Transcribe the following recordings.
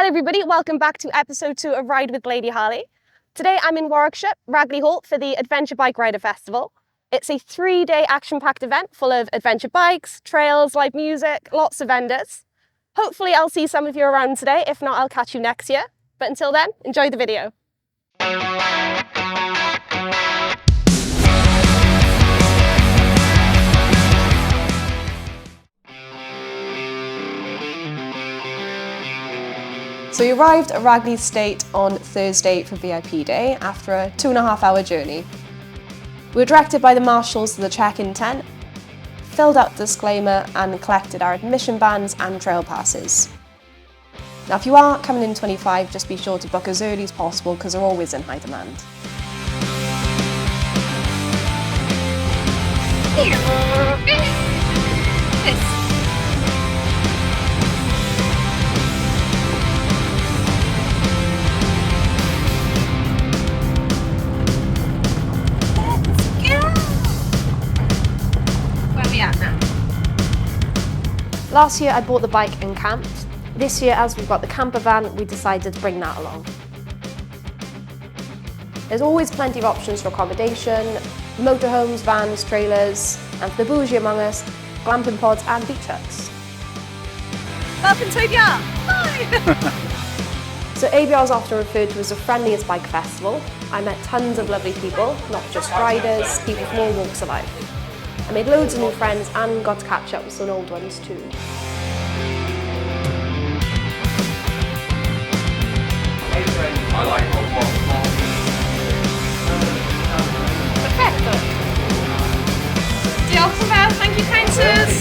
Hello everybody, welcome back to episode 2 of Ride with Lady Harley. Today I'm in Warwickshire, Ragley Hall for the Adventure Bike Rider Festival. It's a 3-day action-packed event full of adventure bikes, trails, live music, lots of vendors. Hopefully I'll see some of you around today, if not I'll catch you next year. But until then, enjoy the video. So we arrived at Ragley Estate on Thursday for VIP day after a 2.5-hour journey. We were directed by the marshals to the check-in tent, filled out the disclaimer and collected our admission bands and trail passes. Now if you are coming in 25, just be sure to book as early as possible because they're always in high demand. Last year I bought the bike and camped. This year, as we've got the camper van, we decided to bring that along. There's always plenty of options for accommodation, motorhomes, vans, trailers, and for the bougie among us, glamping pods and beach huts. Welcome to ABR! Hi! So ABR is often referred to as the friendliest bike festival. I met tons of lovely people, not just riders, people from all walks of life. I made loads of new friends and got to catch up with some old ones too. I like Perfetto! Diolch yn fawr, thank you counters!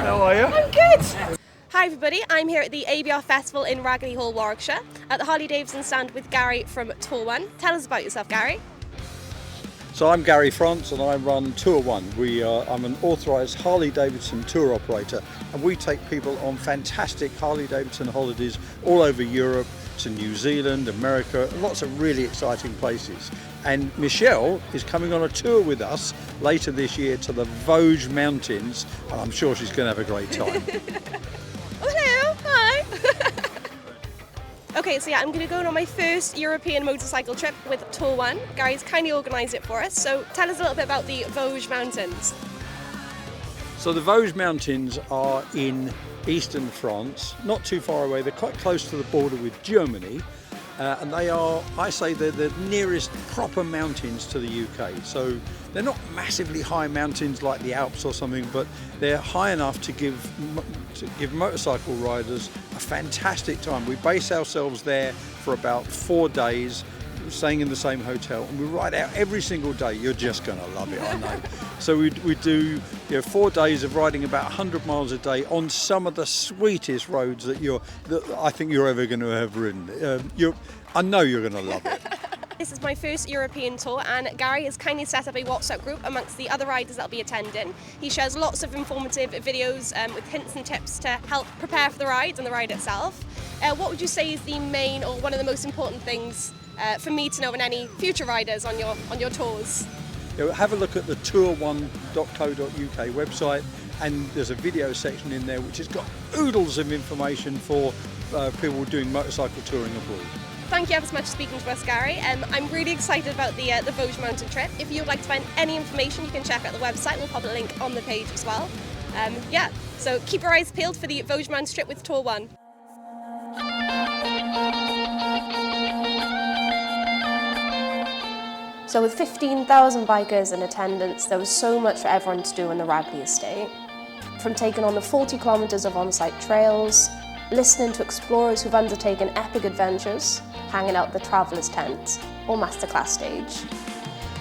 How are you? I'm good! Hi everybody, I'm here at the ABR Festival in Ragley Hall, Warwickshire, at the Harley Davidson stand with Gary from Tour One. Tell us about yourself, Gary. So I'm Gary France and I run Tour One. I'm an authorised Harley Davidson tour operator and we take people on fantastic Harley Davidson holidays all over Europe, to New Zealand, America, lots of really exciting places. And Michelle is coming on a tour with us later this year to the Vosges Mountains and I'm sure she's going to have a great time. Oh, hello, hi! Okay, so yeah, I'm going to go on my first European motorcycle trip with Tour One. Gary's kindly organised it for us, so tell us a little bit about the Vosges Mountains. So the Vosges Mountains are in eastern France, not too far away. They're quite close to the border with Germany. And they are, I say, they're the nearest proper mountains to the UK. So they're not massively high mountains like the Alps or something, but they're high enough to give motorcycle riders a fantastic time. We base ourselves there for about 4 days, staying in the same hotel, and we ride out every single day. You're just going to love it, I know. So we do 4 days of riding about 100 miles a day on some of the sweetest roads that I think you're ever going to have ridden. I know you're going to love it. This is my first European tour and Gary has kindly set up a WhatsApp group amongst the other riders that'll be attending. He shares lots of informative videos with hints and tips to help prepare for the ride and the ride itself. What would you say is the main or one of the most important things for me to know and any future riders on your tours? Have a look at the tour1.co.uk website and there's a video section in there which has got oodles of information for people doing motorcycle touring abroad. Thank you ever so much for speaking to us, Gary. I'm really excited about the Vosges Mountain trip. If you would like to find any information, you can check out the website. We'll pop a link on the page as well. Yeah, so keep your eyes peeled for the Vosges Mountain trip with Tour One. So with 15,000 bikers in attendance, there was so much for everyone to do in the Ragley estate. From taking on the 40 kilometres of on-site trails, listening to explorers who've undertaken epic adventures, hanging out at the traveller's tent or masterclass stage.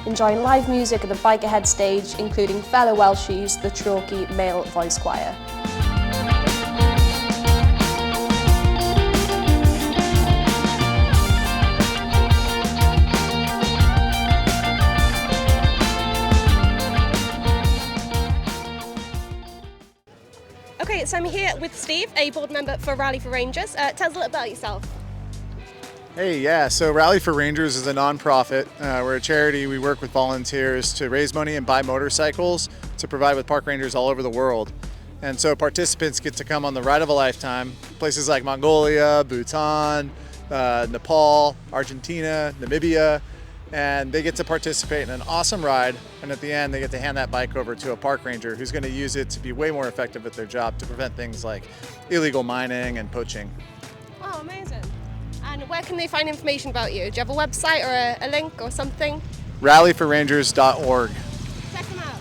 Enjoying live music at the Bike Ahead stage, including fellow Welshies, the Treorchy Male Voice Choir. so I'm here with Steve, a board member for Rally for Rangers. Tell us a little about yourself. Hey, yeah, so Rally for Rangers is a non-profit. We're a charity. We work with volunteers to raise money and buy motorcycles to provide with park rangers all over the world. And so participants get to come on the ride of a lifetime, places like Mongolia, Bhutan, Nepal, Argentina, Namibia, and they get to participate in an awesome ride. And at the end, they get to hand that bike over to a park ranger who's going to use it to be way more effective at their job to prevent things like illegal mining and poaching. Oh, amazing. And where can they find information about you? Do you have a website or a link or something? Rallyforrangers.org. Check them out.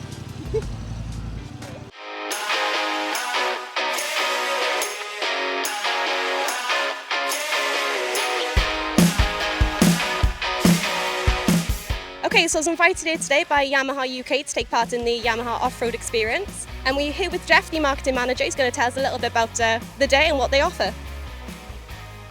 Okay, so I was invited here today by Yamaha UK to take part in the Yamaha Off-Road experience. And we're here with Jeff, the marketing manager. He's going to tell us a little bit about the day and what they offer.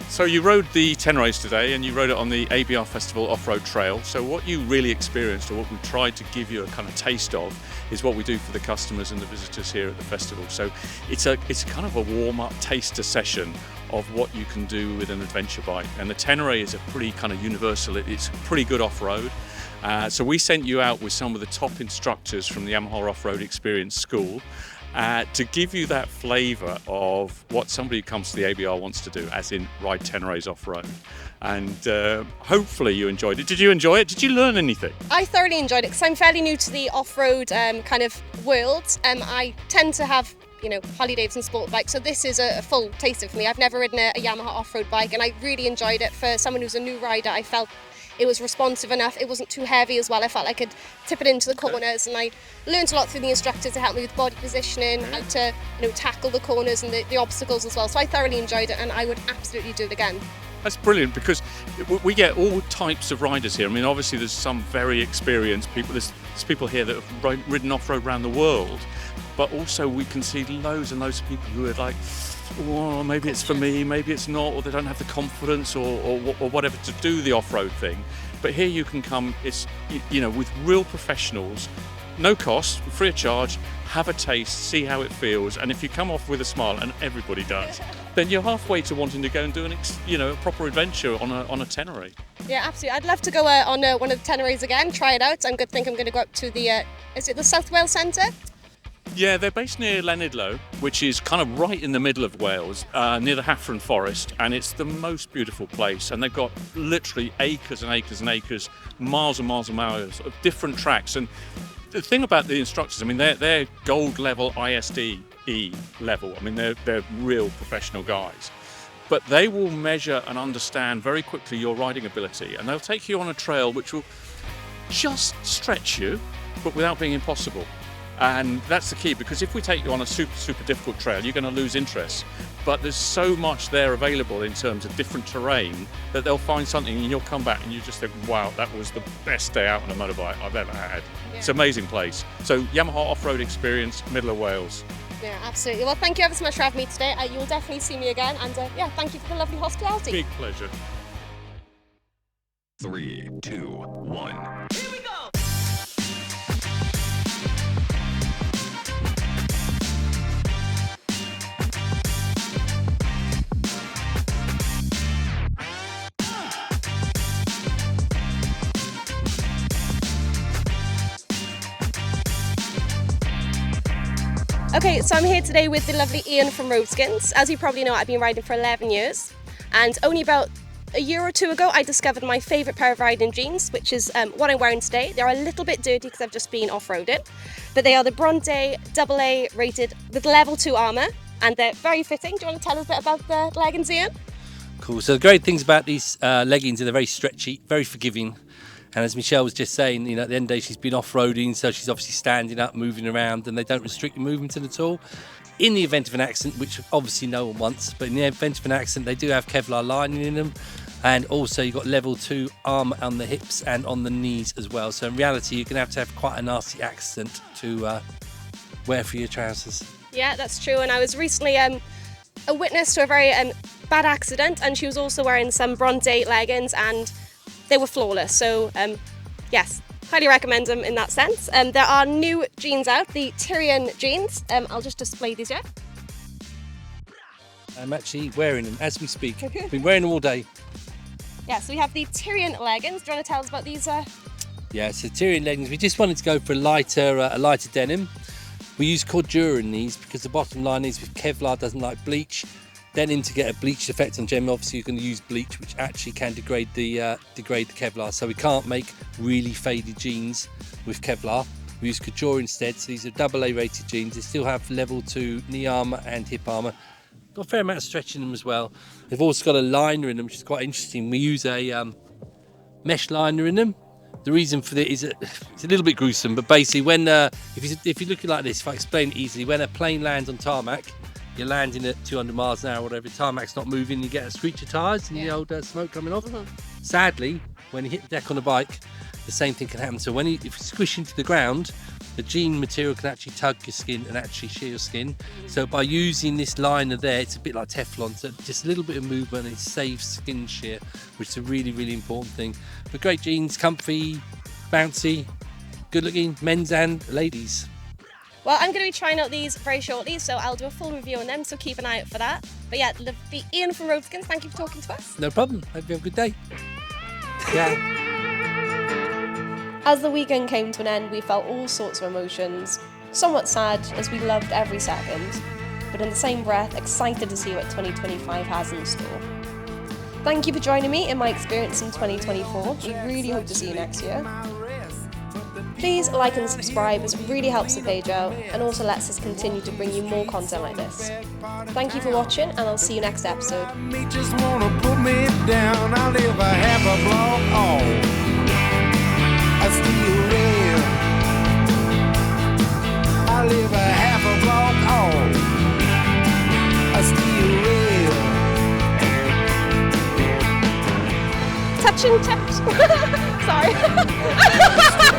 So you rode the Tenerees today and you rode it on the ABR Festival Off-Road Trail. So what you really experienced, or what we tried to give you a kind of taste of, is what we do for the customers and the visitors here at the festival. So it's kind of a warm-up taster session of what you can do with an adventure bike. And the Teneree is a pretty kind of universal, it's pretty good off-road. So we sent you out with some of the top instructors from the Yamaha Off-Road Experience School to give you that flavour of what somebody who comes to the ABR wants to do, as in ride Tenerees off-road. And hopefully you enjoyed it. Did you enjoy it? Did you learn anything? I thoroughly enjoyed it because I'm fairly new to the off-road kind of world. I tend to have, Harley Davidson sport bikes, so this is a full taster for me. I've never ridden a Yamaha off-road bike, and I really enjoyed it. For someone who's a new rider, I felt it was responsive enough. It wasn't too heavy as well. I felt I could tip it into the corners, and I learned a lot through the instructors to help me with body positioning, how to tackle the corners and the obstacles as well. So I thoroughly enjoyed it, and I would absolutely do it again. That's brilliant, because we get all types of riders here. I mean, obviously there's some very experienced people. There's people here that have ridden off-road around the world, but also we can see loads and loads of people who are like, oh, maybe it's for me, maybe it's not, or they don't have the confidence or whatever to do the off-road thing. But here you can come, with real professionals, no cost, free of charge, have a taste, see how it feels, and if you come off with a smile, and everybody does, then you're halfway to wanting to go and do a proper adventure on a Teneree. Yeah, absolutely. I'd love to go on one of the Tenerees again, try it out. I'm going to go up to the, is it the South Wales Centre? Yeah, they're based near Llanidlo, which is kind of right in the middle of Wales, near the Hafren Forest, and it's the most beautiful place. And they've got literally acres and acres and acres, miles and miles and miles of different tracks. And the thing about the instructors, I mean, they're gold level ISDE level. I mean, they're real professional guys. But they will measure and understand very quickly your riding ability, and they'll take you on a trail which will just stretch you, but without being impossible. And that's the key, because if we take you on a super, super difficult trail, you're going to lose interest. But there's so much there available in terms of different terrain that they'll find something and you'll come back and you just think, wow, that was the best day out on a motorbike I've ever had. Yeah. It's an amazing place. So Yamaha Off-Road Experience, middle of Wales. Yeah, absolutely. Well, thank you ever so much for having me today. You will definitely see me again. And thank you for the lovely hospitality. Big pleasure. 3, 2, 1. Here we go. Okay, so I'm here today with the lovely Ian from Roadskins. As you probably know, I've been riding for 11 years, and only about a year or two ago I discovered my favourite pair of riding jeans, which is what I'm wearing today. They're a little bit dirty because I've just been off-roading, but they are the Bronte AA rated with level 2 armour, and they're very fitting. Do you want to tell us a bit about the leggings, Ian? Cool. So the great things about these leggings are they're very stretchy, very forgiving. And as Michelle was just saying, at the end of the day, she's been off-roading, so she's obviously standing up, moving around, and they don't restrict your movement at all. In the event of an accident, which obviously no one wants, but in the event of an accident, they do have Kevlar lining in them. And also you've got level 2 armour on the hips and on the knees as well. So in reality, you're going to have quite a nasty accident to wear for your trousers. Yeah, that's true. And I was recently a witness to a very bad accident, and she was also wearing some Bronte leggings, and they were flawless. So yes, highly recommend them in that sense. There are new jeans out, the Tyrian jeans. I'll just display these here. I'm actually wearing them as we speak. Been wearing them all day. Yeah, so we have the Tyrian leggings. Do you want to tell us about these? Yeah, so Tyrian leggings. We just wanted to go for a lighter denim. We use cordura in these because the bottom line is with Kevlar doesn't like bleach. Denim to get a bleached effect on denim, obviously you're going to use bleach, which actually can degrade the Kevlar. So we can't make really faded jeans with Kevlar. We use cordura instead. So these are AA rated jeans. They still have level 2 knee armour and hip armour. Got a fair amount of stretch in them as well. They've also got a liner in them, which is quite interesting. We use a mesh liner in them. The reason for that is it's a little bit gruesome, but basically when if you look at it like this, if I explain it easily, when a plane lands on tarmac, you're landing at 200 miles an hour or whatever, tarmac's not moving, you get a screech of tyres and the old smoke coming off. Sadly, when you hit the deck on a bike, the same thing can happen. So if you squish into the ground, the jean material can actually tug your skin and actually shear your skin. So by using this liner there, it's a bit like Teflon, so just a little bit of movement and it saves skin shear, which is a really, really important thing. But great jeans, comfy, bouncy, good looking, men's and ladies. Well, I'm going to be trying out these very shortly, so I'll do a full review on them, so keep an eye out for that. But yeah, the Ian from Roadskins, thank you for talking to us. No problem. Hope you have a good day. Yeah. As the weekend came to an end, we felt all sorts of emotions. Somewhat sad, as we loved every second, but in the same breath, excited to see what 2025 has in store. Thank you for joining me in my experience in 2024. We really hope to see you next year. Please like and subscribe, as it really helps the page out and also lets us continue to bring you more content like this. Thank you for watching, and I'll see you next episode. Just wanna put me down. I live a half a block off. I still live. I live a half a block off. I still live. Touching touch. Sorry.